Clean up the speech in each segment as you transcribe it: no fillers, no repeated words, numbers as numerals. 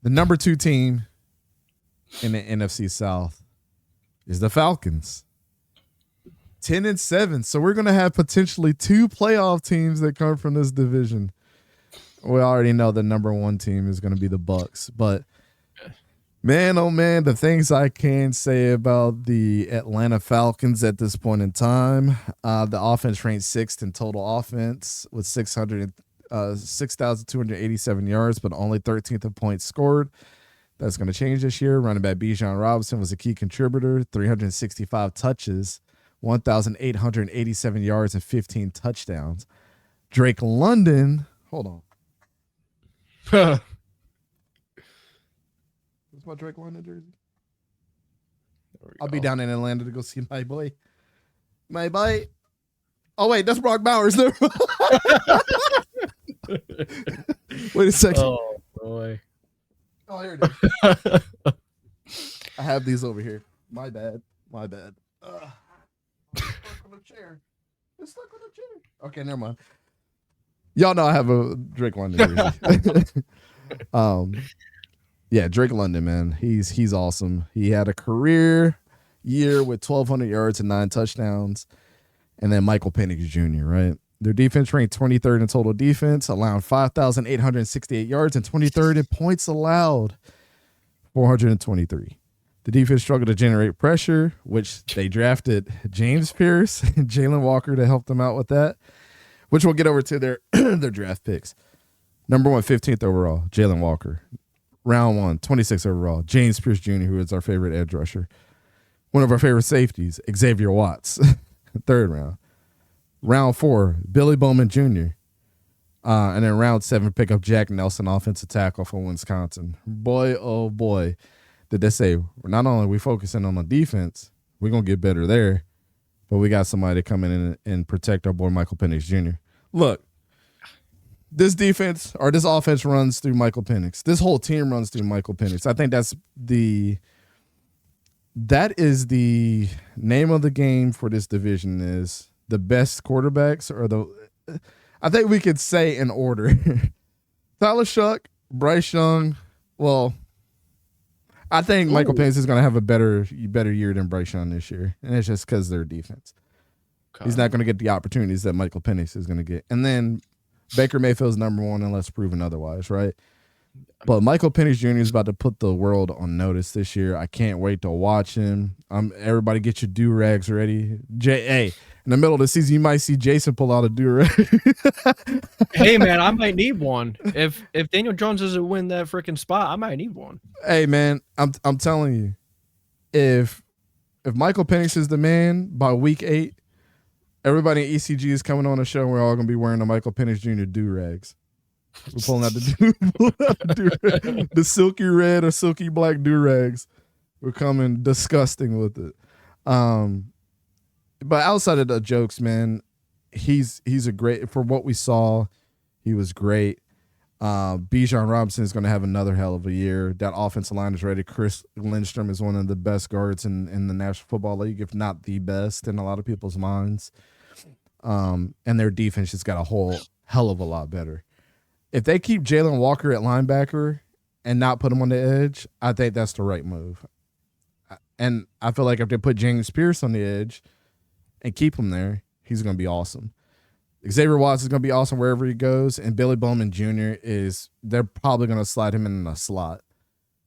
The number 2 team in the NFC South is the Falcons. 10-7. So we're going to have potentially 2 playoff teams that come from this division. We already know the number 1 team is going to be the Bucs, but man, oh man, the things I can say about the Atlanta Falcons at this point in time. The offense ranked 6th in total offense with 6,287 yards, but only 13th in points scored. That's going to change this year. Running back Bijan Robinson was a key contributor, 365 touches, 1,887 yards, and 15 touchdowns. Drake London, hold on. What's my Drake London jersey? I'll be down in Atlanta to go see my boy. My boy. Oh, wait, that's Brock Bowers. Wait a second. Oh, boy. Oh, here it is. I have these over here. My bad. It's stuck on the chair. Okay, never mind. Y'all know I have a Drake London jersey. Yeah, Drake London, man. He's awesome. He had a career year with 1,200 yards and 9 touchdowns. And then Michael Penix Jr., right? Their defense ranked 23rd in total defense, allowing 5,868 yards and 23rd in points allowed, 423. The defense struggled to generate pressure, which they drafted James Pierce and Jalen Walker to help them out with that, which we'll get over to their draft picks. Number 1, 15th overall, Jalen Walker. Round 1, 26th overall, James Pierce Jr., who is our favorite edge rusher. One of our favorite safeties, Xavier Watts, 3rd round. Round 4, Billy Bowman Jr. And then round 7, pick up Jack Nelson, offensive tackle from Wisconsin. Boy, oh boy, did they say, not only are we focusing on the defense, we're going to get better there, but we got somebody to come in and protect our boy Michael Penix Jr. Look, this defense or this offense runs through Michael Penix. This whole team runs through Michael Penix. I think that is the name of the game for this division is the best quarterbacks I think we could say in order. Tyler Shuck, Bryce Young. Well, I think Michael Penix is going to have a better year than Bryce Young this year, and it's just because of their defense. Okay. He's not going to get the opportunities that Michael Penix is going to get. And then Baker Mayfield's number 1 unless proven otherwise, right? But Michael Penix Jr. is about to put the world on notice this year. I can't wait to watch him. Everybody get your do-rags ready. In the middle of the season, you might see Jason pull out a do-rag. Hey, man, I might need one. If Daniel Jones doesn't win that freaking spot, I might need one. Hey, man, I'm telling you, if Michael Penix is the man by week 8, everybody in ECG is coming on the show, and we're all going to be wearing the Michael Penix Jr. do-rags. We're pulling out the silky red or silky black do-rags. We're coming disgusting with it. But outside of the jokes, man, he's a great, for what we saw, he was great. Bijan Robinson is going to have another hell of a year. That offensive line is ready. Chris Lindstrom is one of the best guards in the National Football League, if not the best in a lot of people's minds. And their defense just got a whole hell of a lot better. If they keep Jalen Walker at linebacker and not put him on the edge, I think that's the right move. And I feel like if they put James Pierce on the edge and keep him there, he's going to be awesome. Xavier Watts is going to be awesome wherever he goes, and Billy Bowman Jr. they're probably going to slide him in a slot,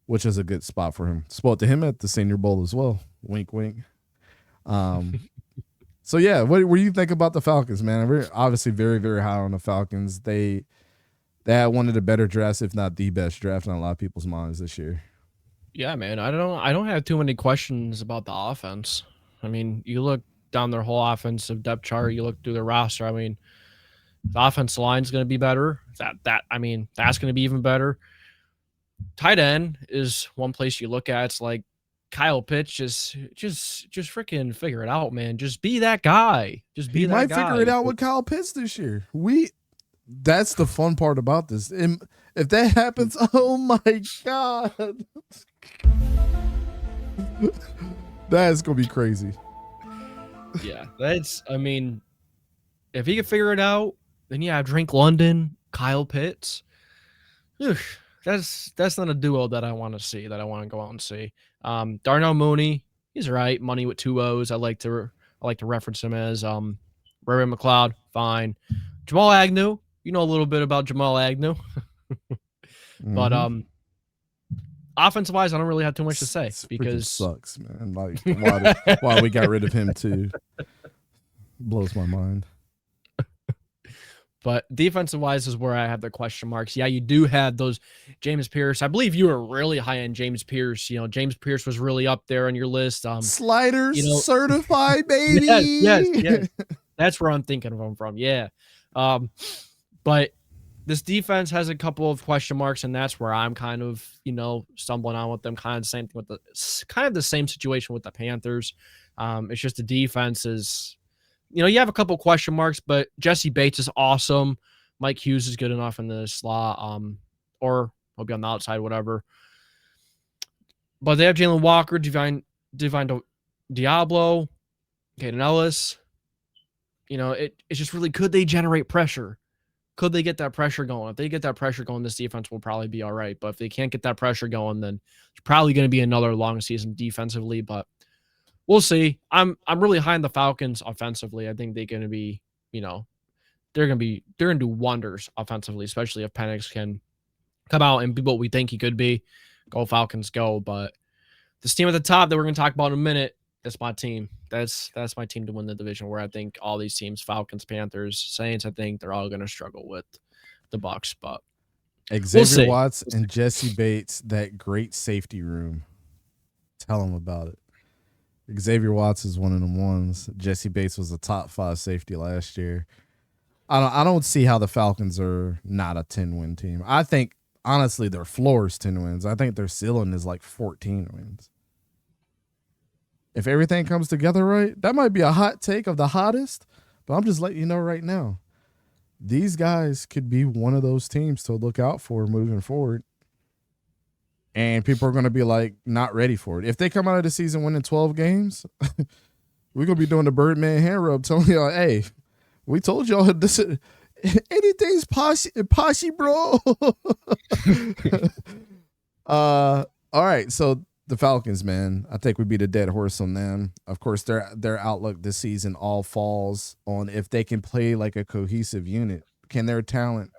which is a good spot for him. Spoke to him at the Senior Bowl as well. Wink, wink. So, yeah, what do you think about the Falcons, man? We're obviously very, very high on the Falcons. They had one of the better drafts, if not the best draft in a lot of people's minds this year. Yeah, man. I don't have too many questions about the offense. I mean, you look down their whole offensive depth chart, you look through their roster. I mean, the offensive line's going to be better. That's going to be even better. Tight end is one place you look at. It's like Kyle Pitts, just freaking figure it out, man. Just be that guy. Just be that guy. He might figure it out with Kyle Pitts this year. That's the fun part about this. And if that happens, oh my God. That's going to be crazy. Yeah, if he can figure it out, then yeah, Drake London, Kyle Pitts. That's that's not a duo that I want to see, that I want to go out and see. Darnell Mooney, he's right. Money with two O's. I like to reference him as Ray McLeod. Fine. Jamal Agnew. You know a little bit about Jamal Agnew, but offensive wise, I don't really have too much to say because sucks, man. Like why we got rid of him too blows my mind. But defensive wise is where I have the question marks. Yeah, you do have those James Pierce. I believe you were really high on James Pierce. You know, James Pierce was really up there on your list. Sliders certified, baby. Yes. That's where I'm thinking of him from. Yeah. But this defense has a couple of question marks, and that's where I'm kind of, stumbling on with them. Kind of the same situation with the Panthers. It's just the defense is, you have a couple question marks, but Jesse Bates is awesome. Mike Hughes is good enough in the slot, or he'll be on the outside, whatever. But they have Jalen Walker, Divine Diablo, Caden Ellis. It's just really, could they generate pressure? Could they get that pressure going? If they get that pressure going, this defense will probably be all right. But if they can't get that pressure going, then it's probably going to be another long season defensively. But we'll see. I'm really high on the Falcons offensively. I think they're going to be, they're going to do wonders offensively, especially if Penix can come out and be what we think he could be. Go Falcons, go! But this team at the top that we're going to talk about in a minute, that's my team. That's my team to win the division. Where I think all these teams, Falcons, Panthers, Saints, I think they're all going to struggle with the Bucks. But Xavier Watts and Jesse Bates, that great safety room. Tell them about it. Xavier Watts is one of them ones. Jesse Bates was a top 5 safety last year. I don't see how the Falcons are not a 10-win team. I think, honestly, their floor is 10 wins. I think their ceiling is like 14 wins. If everything comes together right, that might be a hot take of the hottest, but I'm just letting you know right now. These guys could be one of those teams to look out for moving forward. And people are going to be like, not ready for it. If they come out of the season winning 12 games, we're going to be doing the Birdman hand rub telling y'all, hey, we told y'all this. Anything's posse, bro. All right. So the Falcons, man, I think we'd be the dead horse on them. Of course, their outlook this season all falls on if they can play like a cohesive unit. Can their talent,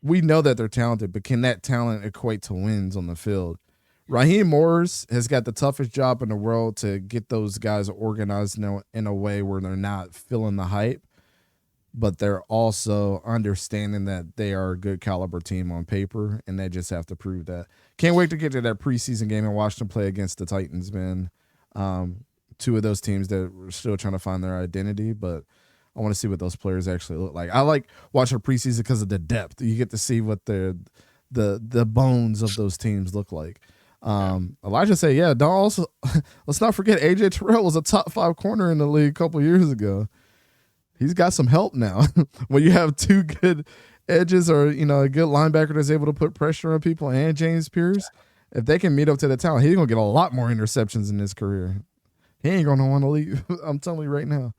we know that they're talented, but can that talent equate to wins on the field? Raheem Morris has got the toughest job in the world to get those guys organized in a way where they're not feeling the hype, but they're also understanding that they are a good caliber team on paper, and they just have to prove that. Can't wait to get to that preseason game and watch them play against the Titans, man. Two of those teams that are still trying to find their identity, but I want to see what those players actually look like. I like watching preseason because of the depth. You get to see what the bones of those teams look like. Elijah said, yeah, let's not forget AJ Terrell was a top 5 corner in the league a couple years ago. He's got some help now. When you have 2 good edges or, a good linebacker that's able to put pressure on people and James Pierce, if they can meet up to the talent, he's going to get a lot more interceptions in his career. He ain't going to want to leave. I'm telling you right now.